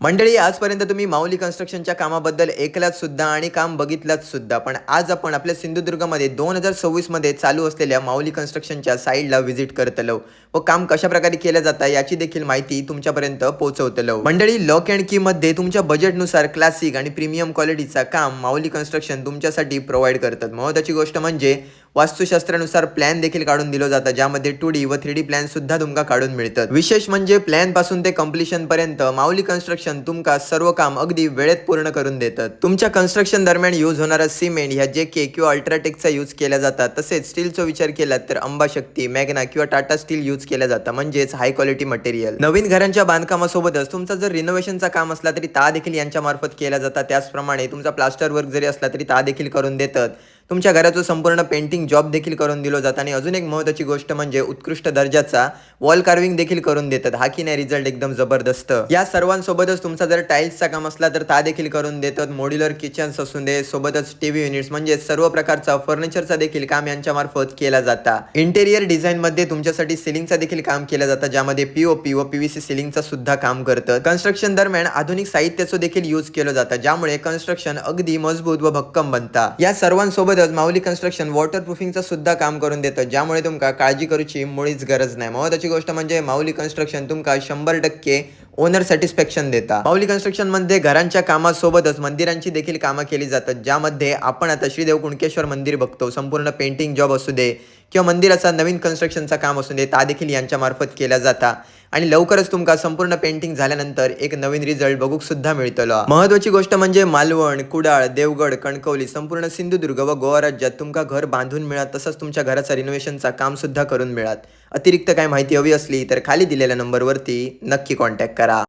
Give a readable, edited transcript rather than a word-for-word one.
मंडळी, आजपर्यंत तुम्ही माऊली कन्स्ट्रक्शनच्या कामाबद्दल ऐकलात सुद्धा आणि काम बघितलात सुद्धा. पण आज आपण आपल्या सिंधुदुर्गमध्ये 2026 मध्ये चालू असलेल्या माऊली कन्स्ट्रक्शनच्या साईडला व्हिजिट करतलो व काम कशा प्रकारे केलं जातं याची देखील माहिती तुमच्यापर्यंत पोहोचवतलो. मंडळी, लॉक अँड की मध्ये तुमच्या बजेटनुसार क्लासिक आणि प्रीमियम क्वालिटीचा काम माऊली कन्स्ट्रक्शन तुमच्यासाठी प्रोव्हाइड करतात. महत्त्वाची गोष्ट म्हणजे वास्तुशास्त्रानुसार प्लॅन देखील काढून दिलं जातं, ज्यामध्ये 2D व 3D प्लॅन सुद्धा तुमका काढून मिळतात. विशेष म्हणजे प्लॅन पासून ते कम्प्लिशन पर्यंत माऊली कन्स्ट्रक्शन तुमका सर्व काम अगदी वेळेत पूर्ण करून देतात. तुमच्या कन्स्ट्रक्शन दरम्यान यूज होणारा सिमेंट ह्या JK किंवा अल्ट्राटेकचा यूज केला जातात. तसेच स्टीलचा विचार केला तर अंबाशक्ती, मॅग्ना किंवा टाटा स्टील यूज केला जातं, म्हणजेच हाय क्वालिटी मटेरियल. नवीन घरांच्या बांधकामासोबतच तुमचा जर रिनोव्हेशनचा काम असला तरी ता देखील यांच्या मार्फत केला जातात. त्याचप्रमाणे तुमचा प्लास्टर वर्क जरी असला तरी ता देखील करून देतात. तुमच्या घराचं संपूर्ण पेंटिंग जॉब देखील करून दिलं जातं आणि अजून एक महत्त्वाची गोष्ट म्हणजे उत्कृष्ट दर्जाचा वॉल कार्विंग देखील करून देतात. हा की नाही रिझल्ट एकदम जबरदस्त. या सर्वांसोबतच तुमचा जर टाइल्सचा काम असला तर ता देखील करून देतात. मॉड्युलर किचन्स असून दे, सोबतच टीव्ही युनिट्स म्हणजे सर्व प्रकारचा फर्निचरचा देखील काम यांच्या मार्फत केला जातं. इंटेरियर डिझाईन मध्ये तुमच्यासाठी सिलिंगचा देखील काम केलं जातं, ज्यामध्ये POP व PVC सिलिंगचा सुद्धा काम करतं. कन्स्ट्रक्शन दरम्यान आधुनिक साहित्याचं देखील यूज केलं जातं, ज्यामुळे कन्स्ट्रक्शन अगदी मजबूत व भक्कम बनतं. या सर्वांसोबत माऊली कन्स्ट्रक्शन वॉटर प्रूफिंगचं सुद्धा काम करून देतं, ज्यामुळे तुमका काळजी करूची मुळीच गरज नाही. महत्त्वाची गोष्ट म्हणजे माऊली कन्स्ट्रक्शन तुमका 100% ओनर सॅटिस्फॅक्शन देता. माऊली कन्स्ट्रक्शन मध्ये घरांच्या कामासोबतच मंदिरांची देखील कामं केली जातात, ज्यामध्ये आपण आता श्रीदेव कुणकेश्वर मंदिर बघतो. संपूर्ण पेंटिंग जॉब असू दे किंवा मंदिराचा नवीन कन्स्ट्रक्शनचा काम असू दे, ता देखील यांच्या मार्फत केला जाता आणि लवकरच तुमका संपूर्ण पेंटिंग झाल्यानंतर एक नवीन रिझल्ट बघूक सुद्धा मिळतलो. महत्त्वाची गोष्ट म्हणजे मालवण, कुडाळ, देवगड, कणकवली, संपूर्ण सिंधुदुर्ग व गोवा राज्यात तुमका घर बांधून मिळत, तसंच तुमच्या घराचा रिनोव्हेशनचा काम सुद्धा करून मिळत. अतिरिक्त काय माहिती हवी असली तर खाली दिलेल्या नंबरवरती नक्की कॉन्टॅक्ट करा.